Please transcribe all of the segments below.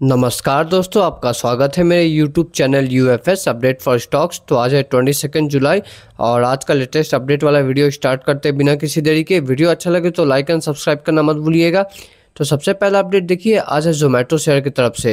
नमस्कार दोस्तों, आपका स्वागत है मेरे YouTube channel UFS update for stocks. तो आज है 22 जुलाई और आज का लेटेस्ट अपडेट वाला वीडियो स्टार्ट करते बिना किसी देरी के। वीडियो अच्छा लगे तो लाइक एंड सब्सक्राइब करना मत भूलिएगा। तो सबसे पहला अपडेट देखिए, आज है जोमेटो शेयर की तरफ से,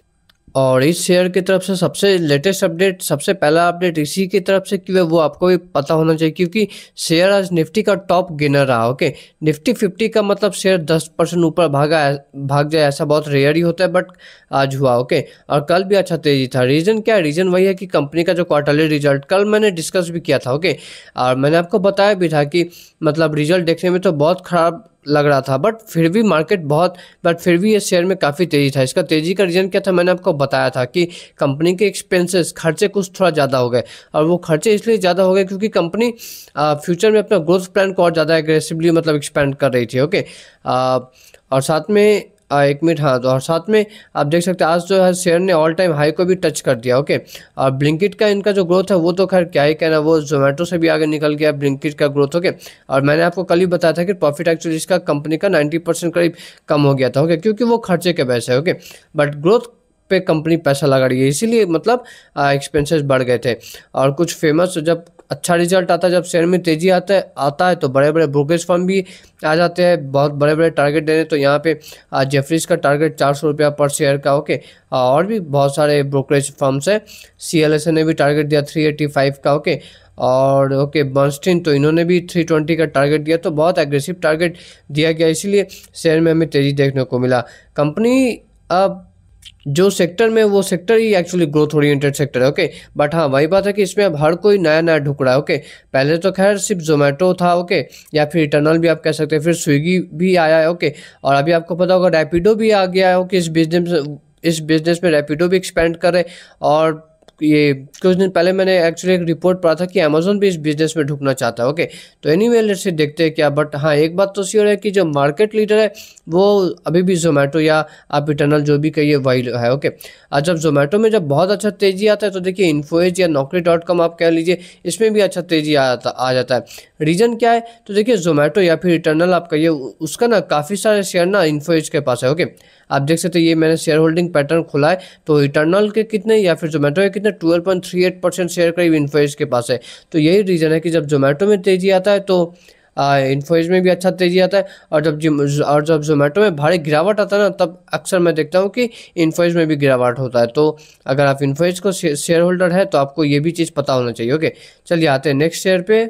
और इस शेयर की तरफ से सबसे लेटेस्ट अपडेट, सबसे पहला अपडेट इसी की तरफ से क्यों है वो आपको भी पता होना चाहिए, क्योंकि शेयर आज निफ्टी का टॉप गेनर रहा। ओके, निफ्टी 50 का मतलब शेयर 10% ऊपर भाग जाए ऐसा बहुत रेयर ही होता है, बट आज हुआ। ओके, और कल भी अच्छा तेजी था। रीज़न क्या है? रीज़न वही है कि कंपनी का जो क्वार्टरली रिजल्ट कल मैंने डिस्कस भी किया था। ओके, और मैंने आपको बताया भी था कि मतलब रिजल्ट देखने में तो बहुत ख़राब लग रहा था, बट फिर भी ये शेयर में काफ़ी तेज़ी था। इसका तेज़ी का रीज़न क्या था? मैंने आपको बताया था कि कंपनी के एक्सपेंसेस, खर्चे कुछ थोड़ा ज़्यादा हो गए, और वो खर्चे इसलिए ज़्यादा हो गए क्योंकि कंपनी फ्यूचर में अपना ग्रोथ प्लान को और ज़्यादा एग्रेसिवली मतलब एक्सपेंड कर रही थी। ओके, और साथ में एक मिनट, हाँ, तो और साथ में आप देख सकते हैं आज जो है शेयर ने ऑल टाइम हाई को भी टच कर दिया। ओके, और ब्लिंकिट का इनका जो ग्रोथ है वो तो खैर क्या ही कहना, वो जोमेटो से भी आगे निकल गया ब्लिंकिट का ग्रोथ। ओके, और मैंने आपको कल ही बताया था कि प्रॉफिट एक्चुअली इसका कंपनी का 90% करीब कम हो गया था। ओके, क्योंकि वो खर्चे के वजह से। ओके, बट ग्रोथ पे कंपनी पैसा लगा रही है, इसीलिए मतलब एक्सपेंसेस बढ़ गए थे। और कुछ फेमस, जब अच्छा रिजल्ट आता है, जब शेयर में तेजी आता है तो बड़े बड़े ब्रोकरेज फर्म भी आ जाते हैं बहुत बड़े बड़े टारगेट देने। तो यहाँ पे जेफरीज का टारगेट 400 रुपया पर शेयर का। ओके, और भी बहुत सारे ब्रोकरेज फर्म्स है। CLSA ने भी टारगेट दिया 385 का। ओके, और बर्नस्टीन, तो इन्होंने भी 320 का टारगेट दिया। तो बहुत एग्रेसिव टारगेट दिया गया, इसीलिए शेयर में हमें तेजी देखने को मिला। कंपनी अब जो सेक्टर में, वो सेक्टर ही एक्चुअली ग्रोथ ओरिएंटेड सेक्टर है। ओके, बट हाँ वही बात है कि इसमें अब हर कोई नया नया ढुक रहा है। ओके, पहले तो खैर सिर्फ जोमेटो था। ओके, या फिर इटर्नल भी आप कह सकते हैं, फिर स्विगी भी आया है। ओके, और अभी आपको पता होगा रैपिडो भी आ गया है। ओके, इस बिजनेस में रैपिडो भी एक्सपेंड करे। और ये कुछ दिन पहले मैंने एक्चुअली एक रिपोर्ट पढ़ा था कि अमेजोन भी इस बिजनेस में ढुकना चाहता है। ओके, तो एनीवे लेट्स से देखते हैं क्या। बट हाँ, एक बात तो श्योर है कि जो मार्केट लीडर है वो अभी भी जोमेटो, या आप इटर्नल जो भी कहिए वही है। ओके, और जब जोमेटो में जब बहुत अच्छा तेजी आता है तो देखिए इन्फोएज या Naukri.com आप कह लीजिए, इसमें भी अच्छा तेजी आ जाता है। रीज़न क्या है? तो देखिए जोमेटो या फिर इटर्नल आप कहिए, उसका ना काफ़ी सारे शेयर ना इन्फोएज के पास है। ओके, आप देख सकते हैं, ये मैंने शेयर होल्डिंग पैटर्न खुला है, तो इटर्नल के कितने या फिर जोमेटो के कितने 12.38% शेयर करीब इन्फोएज के पास है। तो यही रीज़न है कि जब जोमेटो में तेजी आता है तो इन्फोएज में भी अच्छा तेजी आता है, और जब जोमेटो में भारी गिरावट आता है ना, तब अक्सर मैं देखता हूँ कि इन्फोएज में भी गिरावट होता है। तो अगर आप इन्फोएज को शेयर होल्डर है तो आपको ये भी चीज़ पता होना चाहिए। ओके, चलिए आते हैं नेक्स्ट शेयर पे।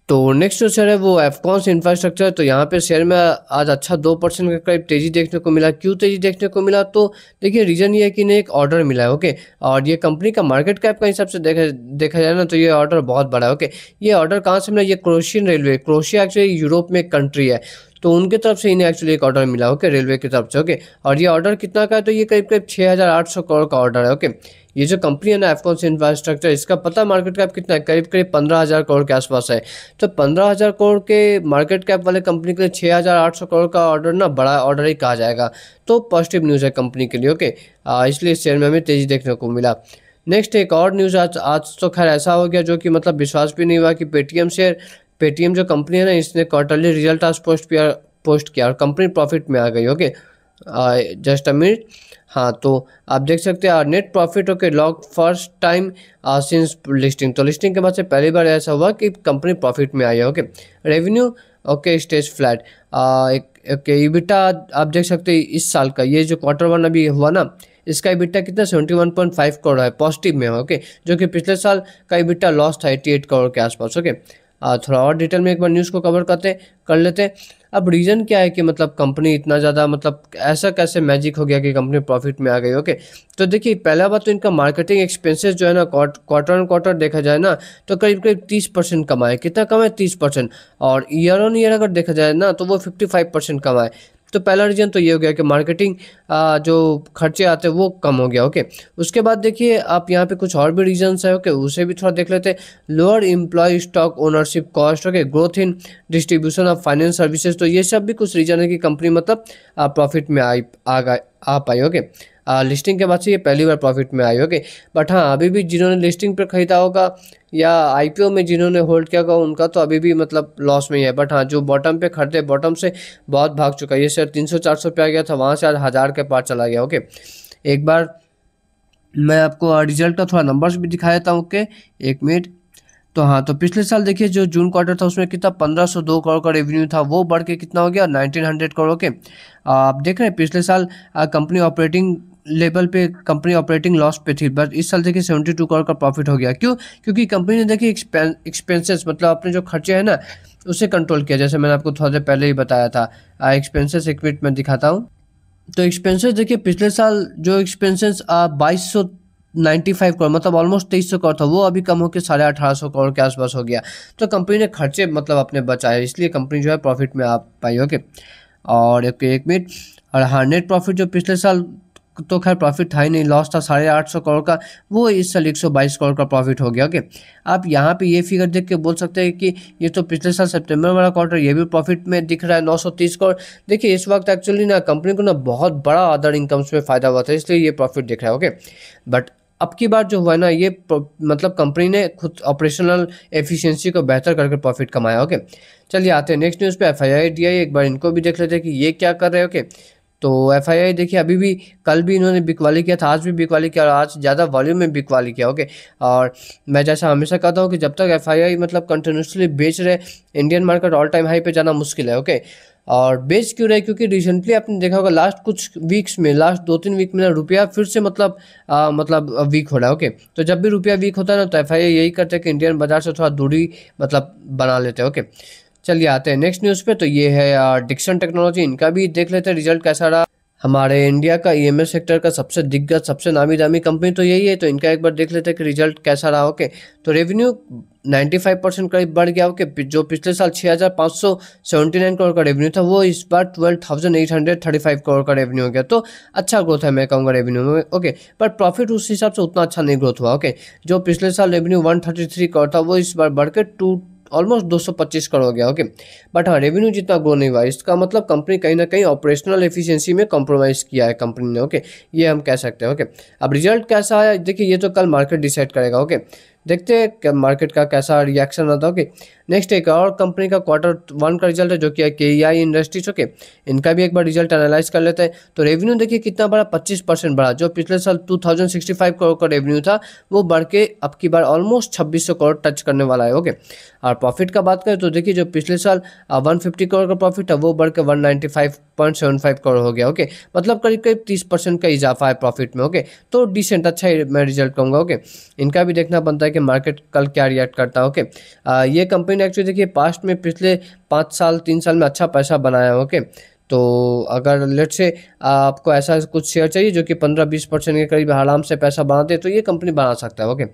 तो नेक्स्ट जो शेयर है वो एफकॉन्स इंफ्रास्ट्रक्चर। तो यहाँ पे शेयर में आज अच्छा 2% का करीब तेजी देखने को मिला। क्यों तेजी देखने को मिला? तो देखिए रीज़न ये है कि इन्हें एक ऑर्डर मिला है। ओके, और ये कंपनी का मार्केट कैप का हिसाब से देखा जाए ना, तो ये ऑर्डर बहुत बड़ा है। ओके, ये ऑर्डर कहाँ से मिला? ये Croatian railway, crochet actually Europe में एक कंट्री है, तो उनके तरफ से इन्हें एक्चुअली एक ऑर्डर मिला। ओके, रेलवे की तरफ से। ओके, और ये ऑर्डर कितना का है? तो ये करीब करीब 6,800 करोड़ का ऑर्डर है। ओके, ये जो कंपनी है ना एफकॉन्स इंफ्रास्ट्रक्चर, इसका पता मार्केट कैप कितना है? करीब करीब 15,000 करोड़ के आसपास है। तो 15,000 करोड़ के मार्केट कैप वाले कंपनी के लिए 6,800 करोड़ का ऑर्डर ना बड़ा ऑर्डर ही कहा जाएगा। तो पॉजिटिव न्यूज़ है कंपनी के लिए। ओके, इसलिए शेयर में हमें तेजी देखने को मिला। नेक्स्ट एक और न्यूज़, आज तो खैर ऐसा हो गया जो कि मतलब विश्वास भी नहीं हुआ कि पेटीएम जो कंपनी है ना, इसने क्वार्टरली रिजल्ट आज पोस्ट किया और कंपनी प्रॉफिट में आ गई। ओके, जस्ट अ मिनट, हाँ, तो आप देख सकते हैं net profit. Okay, log first time since listing. तो लिस्टिंग के बाद से पहली बार ऐसा हुआ कि कंपनी प्रॉफिट में आई है। Okay, revenue okay stage flat. Okay, EBITDA आप देख सकते हैं इस साल का, ये जो Q1 अभी हुआ ना, इसका ईबिटा कितना 71.5 करोड़ है, पॉजिटिव में है। ओके, जो कि पिछले साल का ईबिटा लॉस था 88 करोड़ के आसपास। ओके, थोड़ा और डिटेल में एक बार न्यूज़ को कवर कर लेते हैं। अब रीज़न क्या है कि मतलब कंपनी इतना ज़्यादा, मतलब ऐसा कैसे मैजिक हो गया कि कंपनी प्रॉफिट में आ गई? ओके, तो देखिए पहला बात तो इनका मार्केटिंग एक्सपेंसेस जो है ना, क्वार्टर ऑन क्वार्टर देखा जाए ना, तो करीब करीब 30% कमा है। कितना कमा है? 30%। और ईयर ऑन ईयर अगर देखा जाए ना, तो वो 55% कमा है। तो पहला रीजन तो ये हो गया कि मार्केटिंग जो खर्चे आते हैं वो कम हो गया। ओके, उसके बाद देखिए आप यहाँ पे कुछ और भी रीजन्स है। ओके, उसे भी थोड़ा देख लेते हैं। Lower employ stock ownership cost. Okay, growth in distribution of finance services. तो ये सब भी कुछ रीजन है कि कंपनी मतलब प्रॉफिट में आ पाई। ओके, लिस्टिंग के बाद से ये पहली बार प्रॉफिट में आई। ओके, बट हाँ अभी भी जिन्होंने लिस्टिंग पर खरीदा होगा या आईपीओ में जिन्होंने होल्ड किया होगा, उनका तो अभी भी मतलब लॉस में ही है। बट हाँ, जो बॉटम पे खरीदे, बॉटम से बहुत भाग चुका है। ये शेयर 300-400 पे आ गया था, वहाँ से आज 1000 के पार चला गया। ओके, एक बार मैं आपको रिजल्ट का थोड़ा नंबर्स भी दिखा देता हूँ। ओके, एक मिनट। तो हाँ, तो पिछले साल देखिए जो जून क्वार्टर था उसमें कितना 1502 करोड़ का रेवेन्यू था, वो बढ़ के कितना हो गया 1900 करोड़ के। आप देख रहे हैं पिछले साल कंपनी ऑपरेटिंग लेवल पे कंपनी ऑपरेटिंग लॉस पे थी, बट इस साल देखिए 72 करोड़ का प्रॉफिट हो गया। क्यों? क्योंकि कंपनी ने देखिए एक्सपेंसेस मतलब अपने जो खर्चे हैं ना उसे कंट्रोल किया, जैसे मैंने आपको थोड़ा देर पहले ही बताया था। एक्सपेंसेस एक मिनट में दिखाता हूँ। तो एक्सपेंसेस देखिए पिछले साल जो एक्सपेंसेस 2295 करोड़ मतलब ऑलमोस्ट 2300 करोड़ था, वो अभी कम होकर 1850 करोड़ के आसपास हो गया। तो कंपनी ने खर्चे मतलब अपने बचाए, इसलिए कंपनी जो है प्रॉफिट में आ पाई। ओके, और एक मिनट। और हाँ, नेट प्रॉफिट जो पिछले साल तो खैर प्रॉफिट था ही नहीं, लॉस था 850 करोड़ का, वो इस साल 122 करोड़ का प्रॉफिट हो गया। ओके, आप यहाँ पे ये फिगर देख के बोल सकते हैं कि ये तो पिछले साल सितंबर वाला क्वार्टर, ये भी प्रॉफिट में दिख रहा है 930 करोड़। देखिए इस वक्त एक्चुअली ना कंपनी को ना बहुत बड़ा अदर इनकम्स में फ़ायदा हुआ था, इसलिए ये प्रॉफिट दिख रहा है। ओके, बट अब की बार जो हुआ है ना, ये मतलब कंपनी ने खुद ऑपरेशनल एफिशिएंसी को बेहतर करके प्रॉफिट कमाया। ओके, चलिए आते हैं नेक्स्ट न्यूज़ पे। एफआईआई डीआई, एक बार इनको भी देख लेते हैं कि ये क्या कर रहे हैं। ओके, तो एफआईआई देखिए अभी भी, कल भी इन्होंने बिकवाली किया था, आज भी बिकवाली किया और आज ज़्यादा वॉल्यूम में बिकवाली किया। ओके, और मैं जैसा हमेशा कहता हूँ कि जब तक एफआईआई मतलब कंटिन्यूसली बेच रहे, Indian market all time high पे जाना मुश्किल है। ओके, और बेच क्यों रहे? क्योंकि रिसेंटली आपने देखा होगा लास्ट कुछ वीक्स में, लास्ट 2-3 वीक में ना रुपया फिर से मतलब वीक हो रहा है। ओके, तो जब भी रुपया वीक होता है ना तो एफआईआई यही करते हैं कि इंडियन बाजार से थोड़ा दूरी मतलब बना लेते हैं। ओके, चलिए आते हैं नेक्स्ट न्यूज़ पे। तो ये है डिक्सन टेक्नोलॉजी, इनका भी देख लेते हैं रिजल्ट कैसा रहा। हमारे इंडिया का ईएमएस सेक्टर का सबसे दिग्गज, सबसे नामी दामी कंपनी तो यही है, तो इनका एक बार देख लेते हैं कि रिजल्ट कैसा रहा। ओके, तो रेवेन्यू 95% करीब बढ़ गया। ओके, जो पिछले साल 6579 करोड़ का रेवेन्यू था, वो इस बार 12,835 करोड़ का रेवेन्यू हो गया। तो अच्छा ग्रोथ है मैं कहूँगा रेवेन्यू में। ओके, पर प्रॉफिट उस हिसाब से उतना अच्छा नहीं ग्रोथ हुआ। ओके, जो पिछले साल रेवेन्यू 133 करोड़ था, वो इस बार बढ़ के ऑलमोस्ट 225 करोड़ हो गया। ओके, बट हाँ रेवेन्यू जितना ग्रो नहीं हुआ, इसका मतलब कंपनी कहीं ना कहीं ऑपरेशनल एफिशिएंसी में कॉम्प्रोमाइज़ किया है कंपनी ने। ओके, ये हम कह सकते हैं। ओके, अब रिजल्ट कैसा है देखिए, ये तो कल मार्केट डिसाइड करेगा। ओके, देखते हैं मार्केट का कैसा रिएक्शन आता है। ओके, नेक्स्ट एक और कंपनी का Q1 का रिजल्ट है जो कि है केईआई इंडस्ट्रीज। ओके, इनका भी एक बार रिजल्ट एनालाइज कर लेते हैं। तो रेवेन्यू देखिए कितना बड़ा, 25% बढ़ा। जो पिछले साल 2065 करोड़ का रेवेन्यू था, वो बढ़ के अब की बार ऑलमोस्ट 2600 करोड़ टच करने वाला है। ओके, और प्रॉफिट का बात करें तो देखिए जो पिछले साल 150 करोड़ का प्रॉफिट है, वो बढ़ के 195.75 करोड़ हो गया। ओके, मतलब करीब करीब 30% का इजाफा है प्रॉफिट में। ओके, तो डिसेंट अच्छा ही मैं रिजल्ट कहूँगा। ओके, इनका भी देखना बनता है कि मार्केट कल क्या रिएक्ट करता है। ओके, ये कंपनी ने एक्चुअली देखिए पास्ट में पिछले 5 साल 3 साल में अच्छा पैसा बनाया है। ओके, तो अगर लेट से आपको ऐसा कुछ शेयर चाहिए जो कि 15-20% के करीब आराम से पैसा बनाते हैं, तो ये कंपनी बना सकता है। ओके,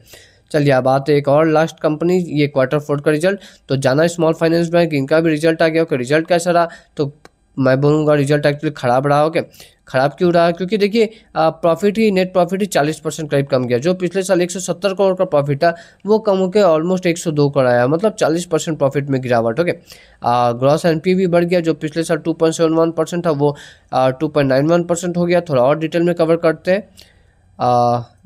चलिए अब आते हैं एक और लास्ट कंपनी, ये Q4 का रिजल्ट। तो जाना स्मॉल फाइनेंस बैंक, इनका भी रिजल्ट आ गया। ओके, रिजल्ट कैसा रहा? तो मैं बोलूँगा रिजल्ट एक्चुअली ख़राब रहा। ओके, ख़राब क्यों रहा? क्योंकि देखिए प्रॉफिट ही, नेट प्रॉफिट ही 40% करीब कम गया। जो पिछले साल 170 करोड़ का प्रॉफिट था, वो कम होकर ऑलमोस्ट 102 करोड़ आया, मतलब 40% प्रॉफिट में गिरावट। ओके, ग्रॉस एनपी भी बढ़ गया। जो पिछले साल 2.71% था, वो 2.91% हो गया। थोड़ा और डिटेल में कवर करते हैं।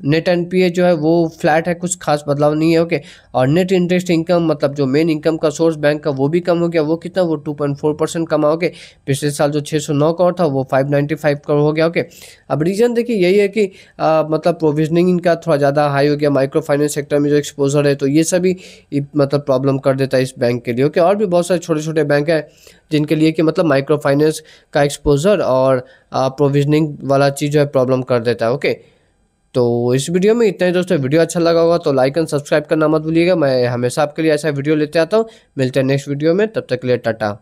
नेट एनपीए जो है वो फ्लैट है, कुछ खास बदलाव नहीं है। ओके, और नेट इंटरेस्ट इनकम मतलब जो मेन इनकम का सोर्स बैंक का, वो भी कम हो गया। वो कितना? वो 2.4% कमा। ओके, पिछले साल जो 609 करोड़ था, वो 595 करोड़ हो गया। ओके, अब रीजन देखिए यही है कि मतलब प्रोविजनिंग इनका थोड़ा ज़्यादा हाई हो गया। माइक्रो फाइनेंस सेक्टर में जो एक्सपोजर है, तो ये सभी मतलब प्रॉब्लम कर देता है इस बैंक के लिए। ओके, और भी बहुत सारे छोटे छोटे बैंक हैं जिनके लिए कि मतलब माइक्रो फाइनेंस का एक्सपोजर और प्रोविजनिंग वाला चीज़ जो है प्रॉब्लम कर देता है। ओके, तो इस वीडियो में इतना ही दोस्तों। वीडियो अच्छा लगा होगा तो लाइक एंड सब्सक्राइब करना मत भूलिएगा। मैं हमेशा आपके लिए ऐसा वीडियो लेते आता हूँ। मिलते हैं नेक्स्ट वीडियो में, तब तक के लिए टाटा।